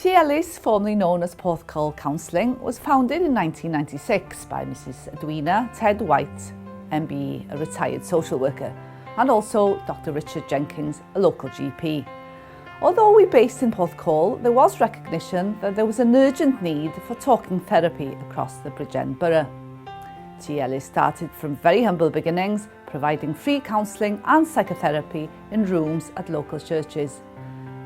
Elis, formerly known as Porthcawl Counselling, was founded in 1996 by Mrs Edwina Ted White, MBE, a retired social worker, and also Dr Richard Jenkins, a local GP. Although we based in Porthcawl, there was recognition that there was an urgent need for talking therapy across the Bridgend borough. Elis started from very humble beginnings, providing free counselling and psychotherapy in rooms at local churches.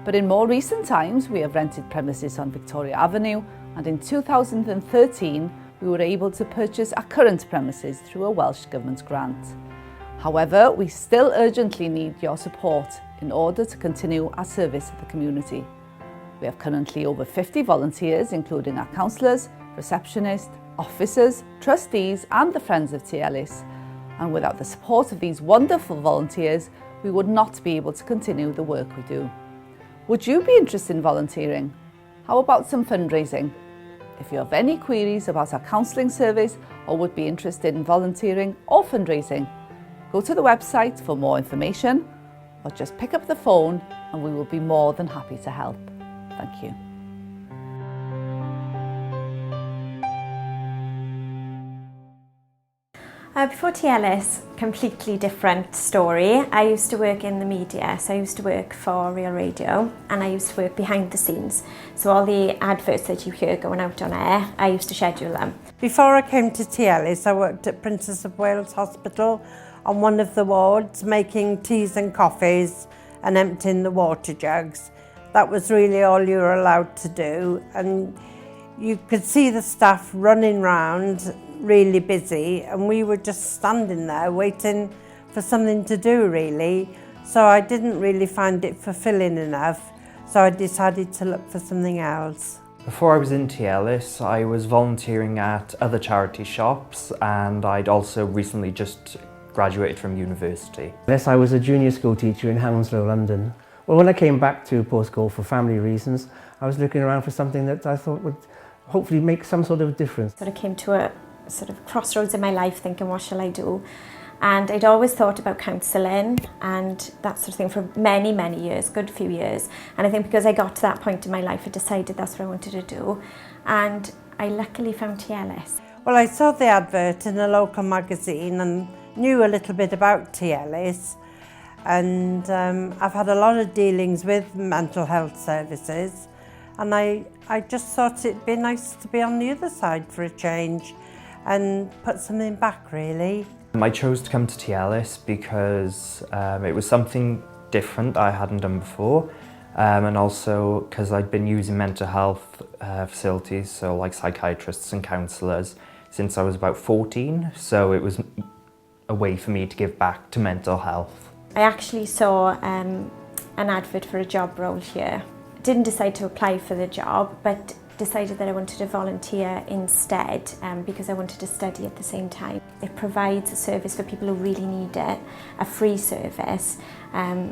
But in more recent times, we have rented premises on Victoria Avenue, and in 2013, we were able to purchase our current premises through a Welsh Government grant. However, we still urgently need your support in order to continue our service to the community. We have currently over 50 volunteers, including our counsellors, receptionists, officers, trustees and the Friends of Elis. And without the support of these wonderful volunteers, we would not be able to continue the work we do. Would you be interested in volunteering? How about some fundraising? If you have any queries about our counselling service or would be interested in volunteering or fundraising, go to the website for more information or just pick up the phone and we will be more than happy to help. Thank you. Before Elis, completely different story. I used to work in the media, so I used to work for Real Radio and I used to work behind the scenes. So all the adverts that you hear going out on air, I used to schedule them. Before I came to Elis, I worked at Princess of Wales Hospital on one of the wards, making teas and coffees and emptying the water jugs. That was really all you were allowed to do, and you could see the staff running round really busy, and we were just standing there waiting for something to do really. So I didn't really find it fulfilling enough, so I decided to look for something else. Before I was in Elis, I was volunteering at other charity shops, and I'd also recently just graduated from university. Yes, I was a junior school teacher in Hounslow, London. Well, when I came back to Porthcawl for family reasons, I was looking around for something that I thought would hopefully make some sort of difference. Sort of came to a sort of crossroads in my life thinking, what shall I do? And I'd always thought about counselling and that sort of thing for many, many years, good few years. And I think because I got to that point in my life, I decided that's what I wanted to do. And I luckily found Elis. Well, I saw the advert in a local magazine and knew a little bit about Elis. And I've had a lot of dealings with mental health services. And I just thought it'd be nice to be on the other side for a change and put something back, really. I chose to come to Elis because it was something different I hadn't done before, and also because I'd been using mental health facilities, so like psychiatrists and counsellors, since I was about 14, so it was a way for me to give back to mental health. I actually saw an advert for a job role here. Didn't decide to apply for the job, but decided that I wanted to volunteer instead because I wanted to study at the same time. It provides a service for people who really need it, a free service,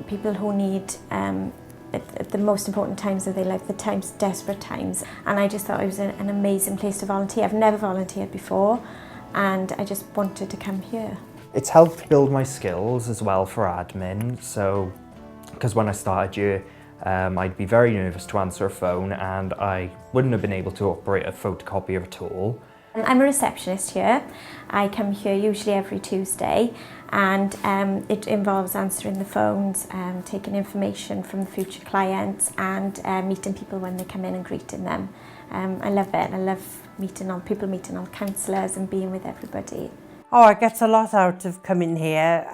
people who need at the most important times of their life, the times, desperate times. And I just thought it was an amazing place to volunteer. I've never volunteered before and I just wanted to come here. It's helped build my skills as well for admin, so because when I started here, I'd be very nervous to answer a phone and I wouldn't have been able to operate a photocopier at all. I'm a receptionist here. I come here usually every Tuesday and it involves answering the phones, taking information from the future clients and meeting people when they come in and greeting them. I love it. I love meeting on counsellors and being with everybody. Oh, I get a lot out of coming here.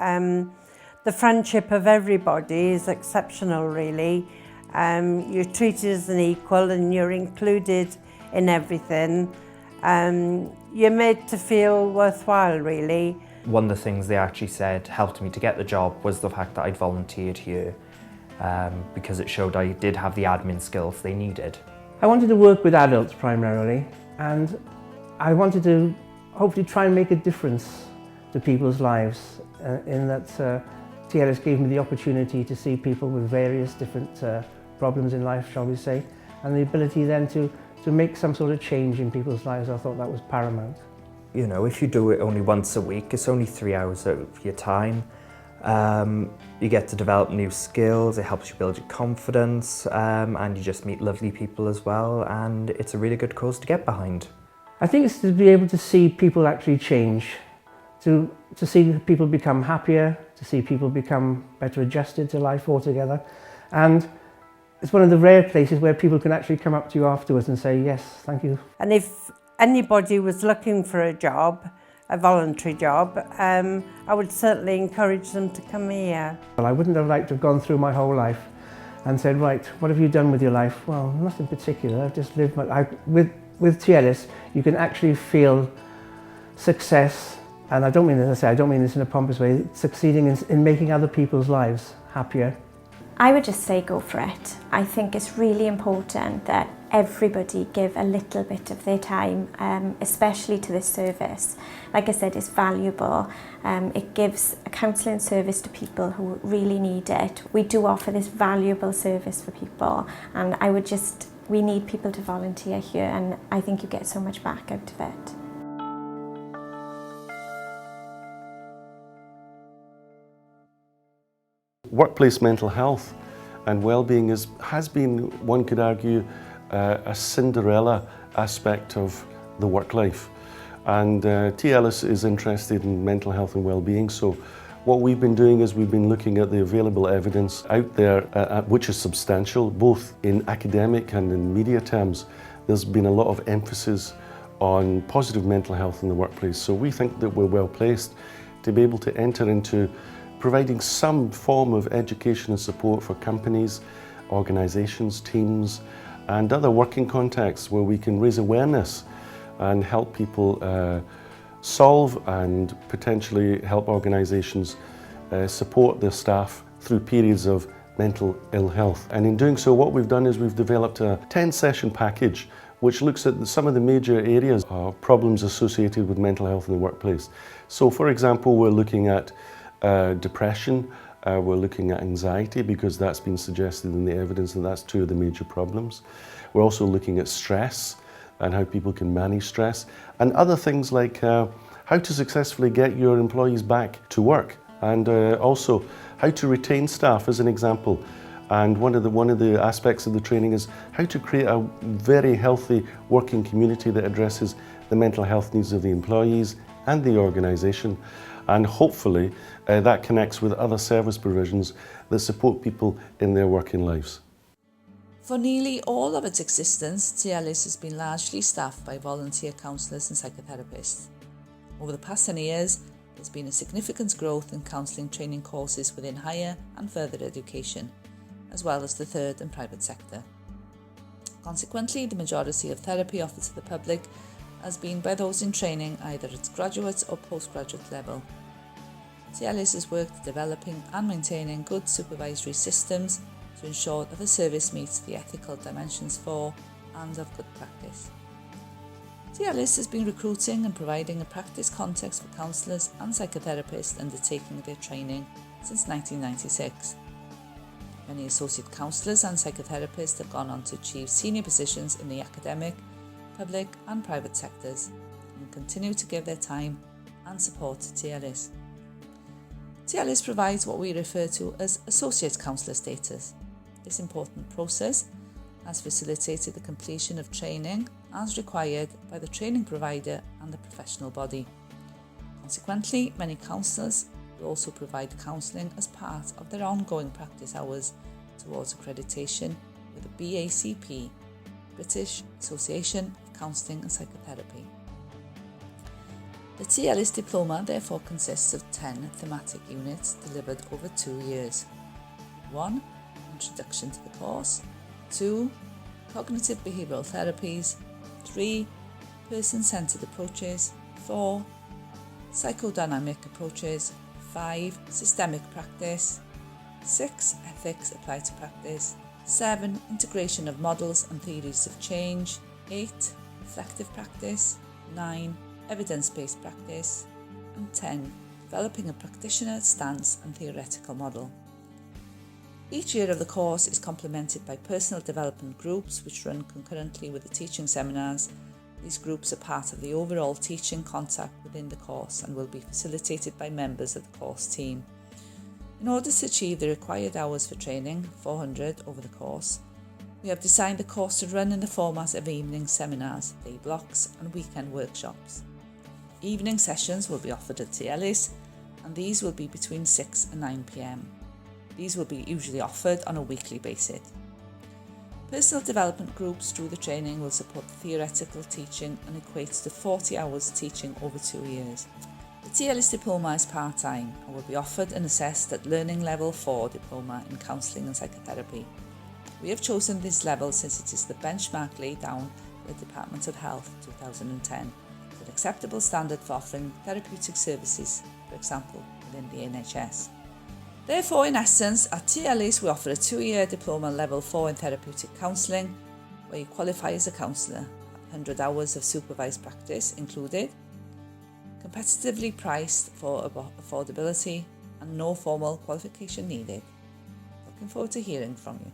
The friendship of everybody is exceptional, really. You're treated as an equal and you're included in everything. You're made to feel worthwhile, really. One of the things they actually said helped me to get the job was the fact that I'd volunteered here, because it showed I did have the admin skills they needed. I wanted to work with adults primarily, and I wanted to hopefully try and make a difference to people's lives in that Elis gave me the opportunity to see people with various different problems in life, shall we say, and the ability then to make some sort of change in people's lives. I thought that was paramount. You know, if you do it only once a week, it's only 3 hours of your time, You get to develop new skills, it helps you build your confidence, and you just meet lovely people as well, and it's a really good cause to get behind. I think it's to be able to see people actually change, to see people become happier, to see people become better adjusted to life altogether. And it's one of the rare places where people can actually come up to you afterwards and say, yes, thank you. And if anybody was looking for a job, a voluntary job, I would certainly encourage them to come here. Well, I wouldn't have liked to have gone through my whole life and said, right, what have you done with your life? Well, nothing particular, I've just lived my life. With Elis, you can actually feel success, and I don't mean this in a pompous way, succeeding in making other people's lives happier. I would just say go for it. I think it's really important that everybody give a little bit of their time, especially to this service. Like I said, it's valuable. It gives a counselling service to people who really need it. We do offer this valuable service for people, and we need people to volunteer here, and I think you get so much back out of it. Workplace mental health and well-being has been, one could argue, a Cinderella aspect of the work life. And Elis is interested in mental health and well-being, so what we've been doing is we've been looking at the available evidence out there, which is substantial, both in academic and in media terms. There's been a lot of emphasis on positive mental health in the workplace, so we think that we're well placed to be able to enter into providing some form of education and support for companies, organisations, teams, and other working contexts where we can raise awareness and help people solve and potentially help organisations support their staff through periods of mental ill health. And in doing so, what we've done is we've developed a 10-session package which looks at some of the major areas of problems associated with mental health in the workplace. So, for example, we're looking at depression, we're looking at anxiety, because that's been suggested in the evidence that that's two of the major problems. We're also looking at stress and how people can manage stress, and other things like how to successfully get your employees back to work, and also how to retain staff, as an example. And one of the aspects of the training is how to create a very healthy working community that addresses the mental health needs of the employees and the organisation. And hopefully that connects with other service provisions that support people in their working lives. For nearly all of its existence, Elis has been largely staffed by volunteer counsellors and psychotherapists. Over the past 10 years, there's been a significant growth in counselling training courses within higher and further education, as well as the third and private sector. Consequently, the majority of therapy offered to the public has been by those in training either at graduate or postgraduate level. Elis has worked developing and maintaining good supervisory systems to ensure that the service meets the ethical dimensions for and of good practice. Elis has been recruiting and providing a practice context for counsellors and psychotherapists undertaking their training since 1996. Many associate counsellors and psychotherapists have gone on to achieve senior positions in the academic, public and private sectors, and continue to give their time and support to Elis. Elis provides what we refer to as associate counsellor status. This important process has facilitated the completion of training as required by the training provider and the professional body. Consequently, many counsellors will also provide counselling as part of their ongoing practice hours towards accreditation with the BACP, British Association of Counselling and Psychotherapy. The Elis diploma therefore consists of 10 thematic units delivered over 2 years. 1. Introduction to the course. 2. Cognitive behavioural therapies. 3. Person-centred approaches. 4. Psychodynamic approaches. 5. Systemic practice. 6. Ethics applied to practice. 7. Integration of models and theories of change. 8. Reflective practice. 9. Evidence-based practice. And 10. Developing a practitioner stance and theoretical model. Each year of the course is complemented by personal development groups which run concurrently with the teaching seminars. These groups are part of the overall teaching concept within the course and will be facilitated by members of the course team. In order to achieve the required hours for training, 400 over the course, we have designed the course to run in the format of evening seminars, day blocks and weekend workshops. Evening sessions will be offered at Elis, and these will be between 6 and 9 p.m. These will be usually offered on a weekly basis. Personal development groups through the training will support theoretical teaching and equates to 40 hours teaching over 2 years. The Elis diploma is part-time and will be offered and assessed at Learning Level 4 Diploma in Counselling and Psychotherapy. We have chosen this level since it is the benchmark laid down by the Department of Health 2010. It's an acceptable standard for offering therapeutic services, for example, within the NHS. Therefore, in essence, at Elis we offer a 2-year diploma level 4 in therapeutic counselling, where you qualify as a counsellor, 100 hours of supervised practice included, competitively priced for affordability and no formal qualification needed. Looking forward to hearing from you.